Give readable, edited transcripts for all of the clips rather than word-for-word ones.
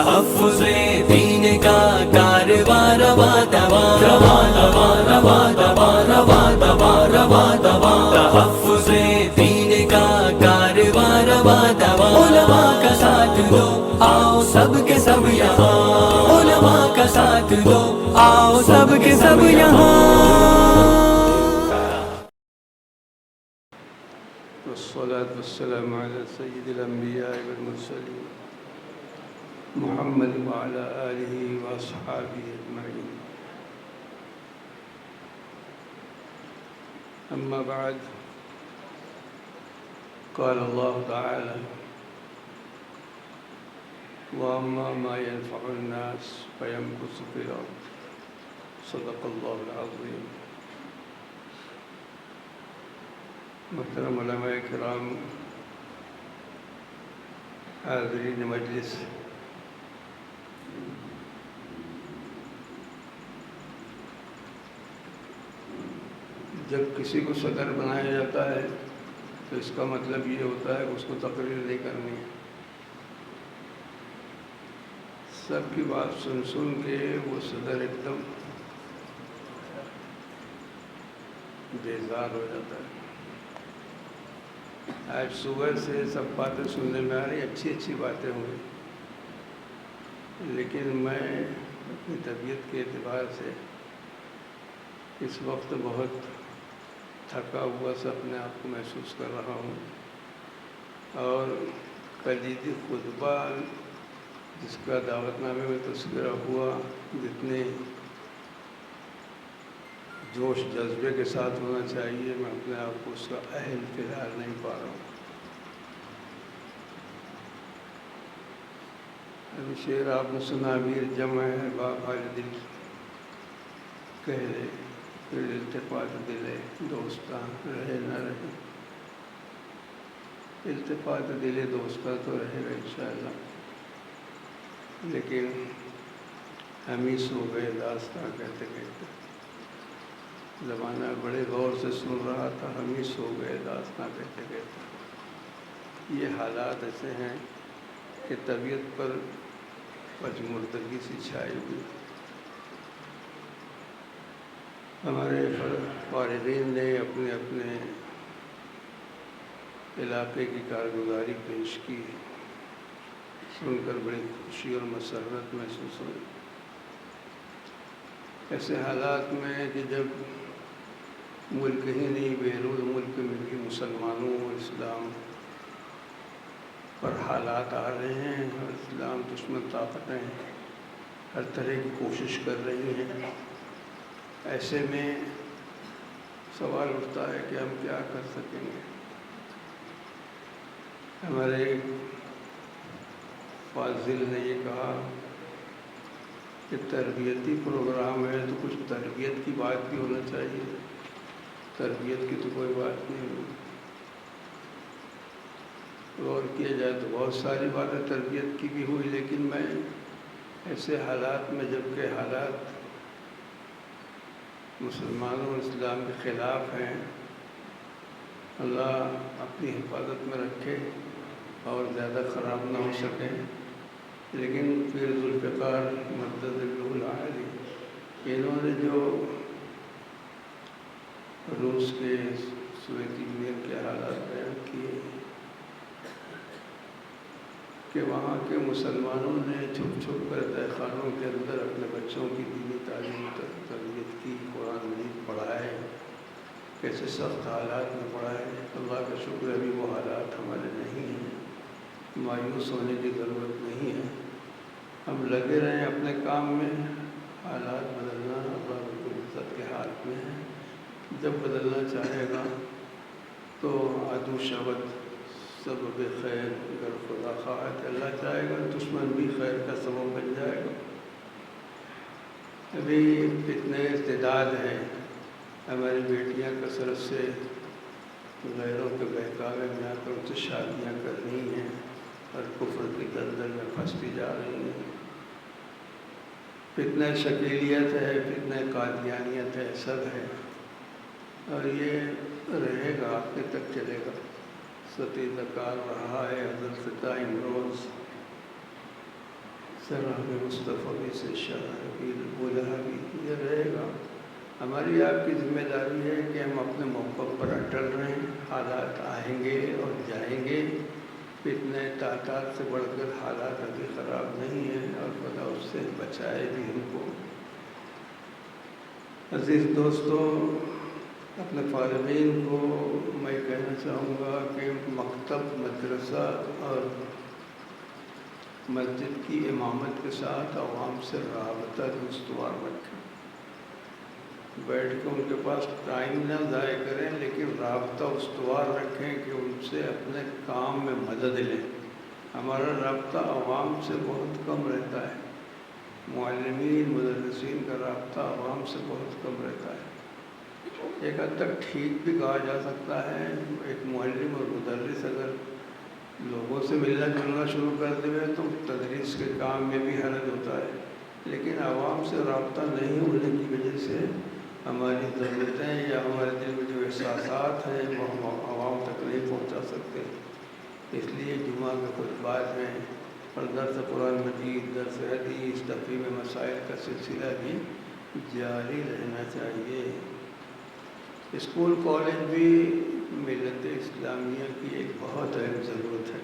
تحفظ دین کا کارواں رواں دواں رواں رواں رواں دواں رواں دواں رواں دواں تحفظ دین کا کارواں رواں دواں علماء کا ساتھ دو آؤ سب کے سب یہاں علماء کا ساتھ دو آؤ سب کے سب یہاں والصلاة والسلام على سيد الأنبياء والمرسلين محمد وعلى آله وأصحابه أجمعين. أما بعد، قال الله تعالى: وأما ما ينفع الناس فيمكث في الأرض. صدق الله العظيم. محترم علماء کرام، حاضرین مجلس، جب کسی کو صدر بنایا جاتا ہے تو اس کا مطلب یہ ہوتا ہے کہ اس کو تقریر نہیں کرنی ہے. سب کی بات سن کے وہ صدر ایک دم بیزار ہو جاتا ہے. آج صبح سے سب باتیں سننے میں آ رہی، اچھی باتیں ہوئی، لیکن میں اپنی طبیعت کے اعتبار سے اس وقت بہت تھکا ہوا سا اپنے آپ کو محسوس کر رہا ہوں. اور کلیدی خطبہ جس کا دعوت نامے میں تذکرہ ہوا، جتنے جوش جذبے کے ساتھ ہونا چاہیے، میں اپنے آپ کو اس کا اہل فی الحال نہیں پا رہا ہوں. ابھی شعر آپ نے سنا: امیر جمع ہے باپ حال دل کہہ لے، پھر التفات دلے دوستاں رہے نہ رہے. التفات دل دوستاں تو رہے گا انشاءاللہ، لیکن ہم ہی سو گئے داستاں کہتے کہتے. زمانہ بڑے غور سے سن رہا تھا، ہم ہی سو گئے داستاں کہتے کہتے. یہ حالات ایسے ہیں کہ طبیعت پر پجمردگی سی چھائی ہوئی. ہمارے فارغین نے اپنے اپنے علاقے کی کارگزاری پیش کی، سن کر بڑی خوشی اور مسرت محسوس ہوئی. ایسے حالات میں کہ جب ملک ہی نہیں بیرون ملک میں بھی مسلمانوں اور اسلام پر حالات آ رہے ہیں اور اسلام دشمن طاقتیں ہر طرح کی کوشش کر رہی ہیں، ایسے میں سوال اٹھتا ہے کہ ہم کیا کر سکیں گے. ہمارے فاضل نے یہ کہا کہ تربیتی پروگرام ہے تو کچھ تربیت کی بات بھی ہونا چاہیے. تربیت کی تو کوئی بات نہیں ہوئی. غور کیا جائے تو بہت ساری باتیں تربیت کی بھی ہوئی، لیکن میں ایسے حالات میں، جب کہ حالات مسلمانوں اور اسلام کے خلاف ہیں، اللہ اپنی حفاظت میں رکھے اور زیادہ خراب نہ ہو سکے، لیکن پھر ذوالفقار مدد العالی انہوں نے جو روس کے سوویت یونین کے حالات بیان کیے کہ وہاں کے مسلمانوں نے چھپ کر تہہ خانوں کے اندر اپنے بچوں کی دینی تعلیم تربیت کی، قرآن مجید پڑھائے، کیسے سخت حالات میں پڑھائے. اللہ کا شکر ابھی وہ حالات ہمارے نہیں ہیں، مایوس ہونے کی ضرورت نہیں ہے. ہم لگے رہیں اپنے کام میں. حالات بدلنا اللہ رب العزت کے ہاتھ میں ہے. جب بدلنا چاہے گا تو عدو شود سبب خیر، اگر خدا خواہد اللہ چاہے گا دشمن بھی خیر کا سبب بن جائے گا. ابھی اتنے استعداد ہیں، ہماری بیٹیاں کثرت سے غیروں کے بہکاوے میں آ کر ان سے شادیاں کرنی ہیں اور کفر کی دلدل میں پھنستی جا رہی ہیں. فتنہ شکیلیت ہے، فتنہ قادیانیت ہے، سب ہے، اور یہ رہے گا، آخر تک چلے گا. ستیز کار رہا ہے حضرت امروز سراہ مصطفی سے شرح بھی بولا بھی یہ رہے گا۔ ہماری آپ کی ذمہ داری ہے کہ ہم اپنے موقع پر اٹل رہیں، حالات آئیں گے اور جائیں گے، فتنہ تعداد سے بڑھ کر حالات ابھی خراب نہیں ہیں اور خدا اس سے بچائے بھی ہم کو۔ عزیز دوستو، اپنے فارغین کو میں کہنا چاہوں گا کہ مکتب، مدرسہ اور مسجد کی امامت کے ساتھ عوام سے رابطہ استوار رکھیں، بیٹھ کے ان کے پاس ٹائم نہ ضائع کریں، لیکن رابطہ استوار رکھیں کہ ان سے اپنے کام میں مدد لیں۔ ہمارا رابطہ عوام سے بہت کم رہتا ہے، معلمین مدرسین کا رابطہ عوام سے بہت کم رہتا ہے۔ ایک حد تک ٹھیک بھی کہا جا سکتا ہے، ایک معلم اور مدرس اگر لوگوں سے ملنا جلنا شروع کر دے تو تدریس کے کام میں بھی حرج ہوتا ہے، لیکن عوام سے رابطہ نہیں ہونے کی وجہ سے ہماری ضرورتیں یا ہمارے دل میں جو احساسات ہیں وہ ہم عوام تک نہیں پہنچا سکتے۔ اس لیے جمعہ کے خطبات میں اور درس قرآن مجید، درس حدیث، تفہیم مسائل کا سلسلہ بھی جاری رہنا چاہیے۔ اسکول کالج بھی ملت اسلامیہ کی ایک بہت اہم ضرورت ہے۔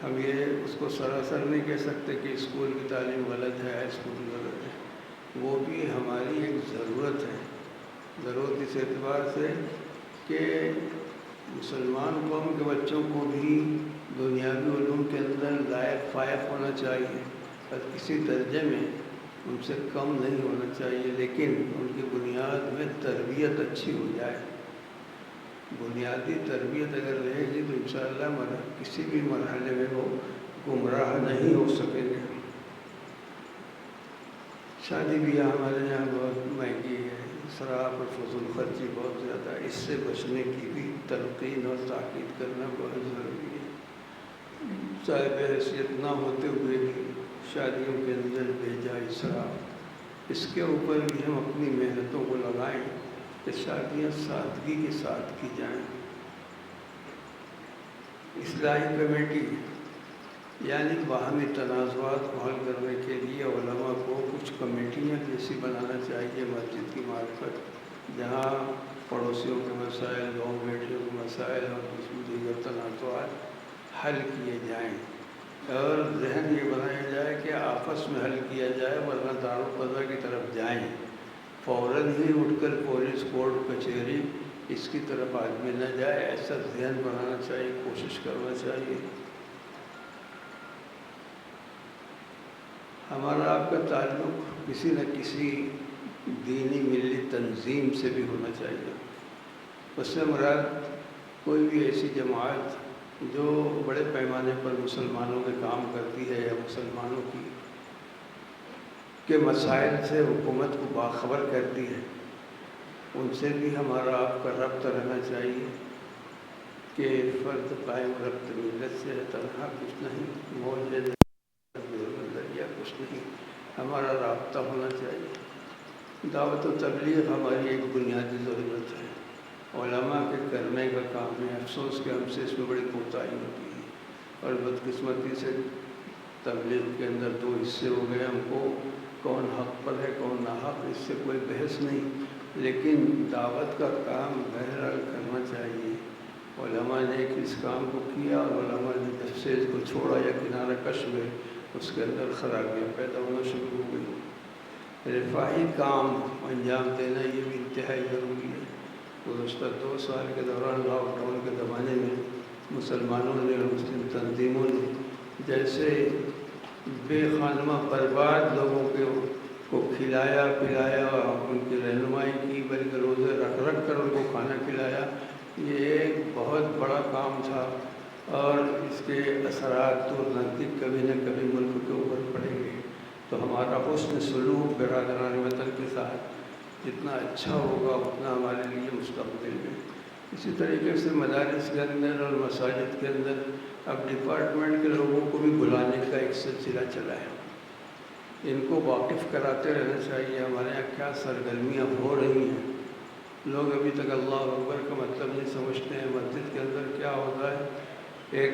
ہم یہ اس کو سراسر نہیں کہہ سکتے کہ اسکول کی تعلیم غلط ہے، اسکول غلط ہے، وہ بھی ہماری ایک ضرورت ہے۔ ضرورت اس اعتبار سے کہ مسلمان قوم کے بچوں کو بھی دنیاوی علوم کے اندر لائق فائق ہونا چاہیے اور کسی درجے میں ان سے کم نہیں ہونا چاہیے، لیکن ان کی بنیاد میں تربیت اچھی ہو جائے۔ بنیادی تربیت اگر رہے گی تو انشاءاللہ کسی بھی مرحلے میں وہ گمراہ نہیں ہو سکیں گے۔ شادی بیاہ ہمارے یہاں بہت مہنگی ہے، اسراف اور فضول خرچی بہت زیادہ ہے، اس سے بچنے کی بھی تلقین اور تاکید کرنا بہت ضروری ہے۔ صاحب حیثیت نہ ہوتے ہوئے بھی شادیوں کے اندر بھیجا اسراف، اس کے اوپر بھی ہم اپنی محنتوں کو لگائیں کہ شادیاں سادگی کے ساتھ کی جائیں۔ اصلاحی کمیٹی یعنی باہمی تنازعات کو حل کرنے کے لیے علماء کو کچھ کمیٹیاں جیسی بنانا چاہیے مسجد کی معرفت، جہاں پڑوسیوں کے مسائل، گاؤں بیٹیوں کے مسائل اور دیگر تنازعات حل کیے جائیں، اور ذہن یہ بنایا جائے کہ آپس میں حل کیا جائے، ورنہ دارالقضا کی طرف جائیں، فوراً ہی اٹھ کر پولیس کورٹ کچہری اس کی طرف آدمی نہ جائے، ایسا ذہن بنانا چاہیے، کوشش کرنا چاہیے۔ ہمارا آپ کا تعلق کسی نہ کسی دینی ملی تنظیم سے بھی ہونا چاہیے۔ اس سے مراد کوئی بھی ایسی جماعت جو بڑے پیمانے پر مسلمانوں کے کام کرتی ہے یا مسلمانوں کے مسائل سے حکومت کو باخبر کرتی ہے، ان سے بھی ہمارا آپ کا ربط رہنا چاہیے کہ فرد قائم ربط ملت سے تنہا کچھ نہیں، موجود ذریعہ کچھ نہیں، ہمارا رابطہ ہونا چاہیے۔ دعوت و تبلیغ ہماری ایک بنیادی ضرورت ہے، علماء کے کرنے کا کام ہے۔ افسوس کہ ہم سے اس میں بڑی کوتاہی ہوتی ہے اور بدقسمتی سے تبلیغ کے اندر دو حصے ہو گئے، ہم کو کون حق پر ہے کون ناحق، اس سے کوئی بحث نہیں، لیکن دعوت کا کام بہرحال کرنا چاہیے۔ علماء نے اس کام کو کیا اور علماء نے جب سے اس کو چھوڑا یا کنارہ کش ہوئے، اس کے اندر خرابیاں پیدا ہونا شروع ہو گئی۔ رفاہی کام انجام دینا یہ بھی انتہائی ضروری ہے۔ گزشتہ 2 سال کے دوران لاک ڈاؤن کے زمانے میں مسلمانوں نے اور مسلم تنظیموں نے جیسے بے خانمہ برباد لوگوں کو کھلایا پلایا، ان کی رہنمائی کی، بلکہ روزے رکھ رکھ کر ان کو کھانا کھلایا، یہ ایک بہت بڑا کام تھا اور اس کے اثرات دور نزدیک کبھی نہ کبھی ملک کے اوپر پڑیں گے۔ تو ہمارا حسن سلوک برادران وطن کے ساتھ جتنا اچھا ہوگا اتنا ہمارے لیے مستقبل میں۔ اسی طریقے سے مدارس کے اندر اور مساجد کے اندر اب ڈپارٹمنٹ کے لوگوں کو بھی بلانے کا ایک سلسلہ چلا ہے، ان کو واقف کراتے رہنا چاہیے ہمارے یہاں کیا سرگرمیاں ہو رہی ہیں۔ لوگ ابھی تک اللہ اکبر کا مطلب نہیں سمجھتے ہیں، مسجد کے اندر کیا ہوتا ہے، ایک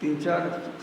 3-4